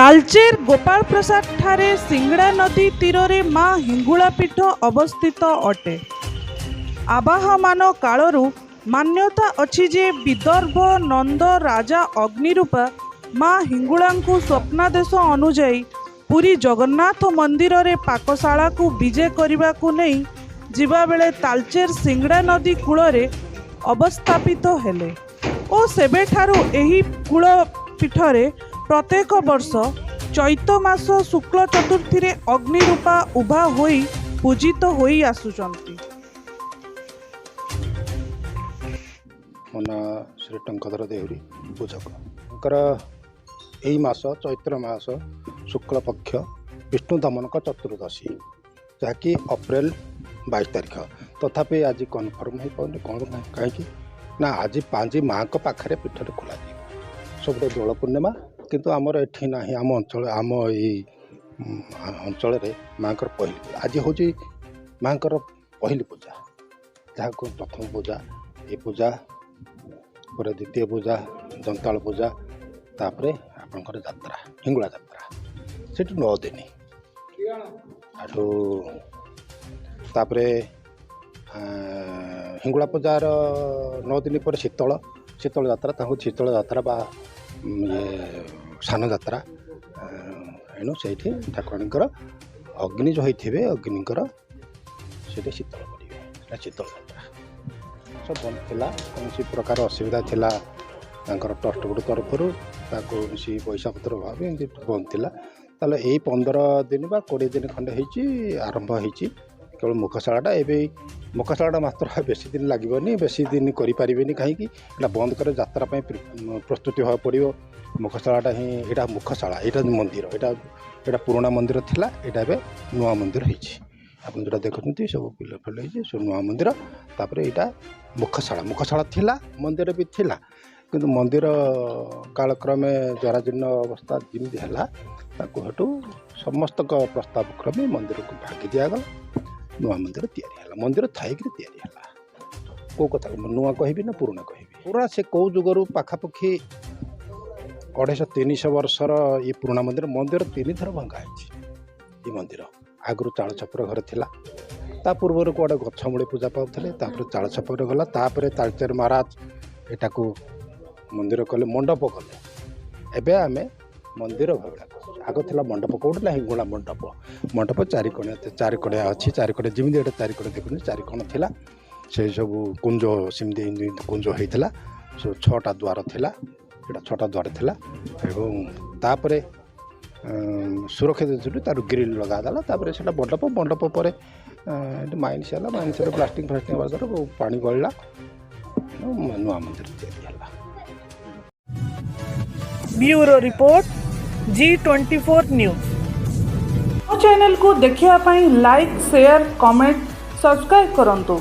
तालचेर गोपाल प्रसाद ठारे सिंगड़ा नदी तीरे माँ हिंगुला पीठ अवस्थित अटे। आवाहमान कालरू मान्यता अछि जे विदर्भ नंद राजा अग्निरूपा माँ हिंगुला स्वप्नादेश अनुजाई पुरी जगन्नाथ मंदिर रे पाकशाला को विजे करने को नहीं जिबा बेले तालचेर सिंगड़ा नदी कूल रे अवस्थापित हेले और सेबेठारू एही कूल पीठरे प्रत्येक वर्ष चैत मास शुक्ल चतुर्थी रे अग्निरूपा उभा होई पूजित होई आसुचंती। मना श्री टंकधर देहुरी पूजक यही मास चैत्र मास शुक्ल पक्ष विष्णु दमनक चतुर्दशी जहाँकि अप्रैल 22 तारिख तथापि आज कन्फर्म हो पाने कौन कहीं ना आज पांच माँ को पाखे पीठ खोल सब दोल पूर्णिमा किंतु आमर एठी ना आम अंचल आम अंचल माँ पहली आज हूँ माँ पहली पूजा जहाँ को प्रथम पूजा ये पूजा पर द्वितीय पूजा दंताल पूजा तापर आपणकर यात्रा हिंगुला यात्रा से 9 दिन आठू तापर हिंगुला पूजार 9 दिन पर शीतल शीतल यात्रा शीतल यात्रा बा ये सान यात्रा एणु से ठाकुराणीकर अग्नि जो होते अग्निकर से शीतल पड़े शीतल यात्रा सब बंद थिला कौन प्रकार असुविधा थिला ट्रस्ट बोर्ड तरफ कौन पैसा पत्र भाव एमती बंद थिला ताले यही 15 दिन बा 20 दिन खंडे होइची आरंभ होइची केवल मुखशाला एवं मुखशाला मात्र बेसी दिन लगे बेसी दिन करें कहीं बंद कर यात्रा प्रस्तुति हाँ पड़ो मुखशाला ही यहाँ मुखशाला यहाँ मंदिर यहाँ पुराना मंदिर थिला यहाँ नुआ मंदिर होइची आप जो देखते सब पिल फिल सब नुआ मंदिर तापर यहाँ मुखशाला थिला मंदिर भी थिला किंतु मंदिर कालक्रमे जराजीर्ण अवस्था जमी है हटू समस्त प्रस्ताव क्रमे मंदिर को भागी दिगला नुआ मंदिर तैयारी मंदिर थाई कौ कथा नुआ कहि ना पुराना कहि पूरा से कौ जुगर पाखापाखि 250-300 वर्षर ये पुराना मंदिर 3 थर भंगा ये मंदिर आगु चाल छपर घर थिला ता पूर्व कौटे गछमूले पूजा पाते चाल छपर गला तालचेर महाराज एटा को मंदिर कले मंडप कले एबे आमे मंदिर भावना आग थिला मंडप कौटला हिंगुला मंडप चारिकड़िया अच्छी चारिकड़िया जमी एटा चारिकड़े देखुन चारिकोण थिला से सब कुंज सेमती कुंज होता सब 6टा द्वार थिला एटा 6टा द्वार थिला एवं तापरे सुरक्षा दृष्टि तार ग्रिल लगादेला तापर से मंडप पर माइनस प्लास्टिक बाजार पानी गलला नुआ मंदिर तैयारी। Bureau report G24 news. Channel को देखिया पाई लाइक शेयर कमेंट सब्सक्राइब करंतु।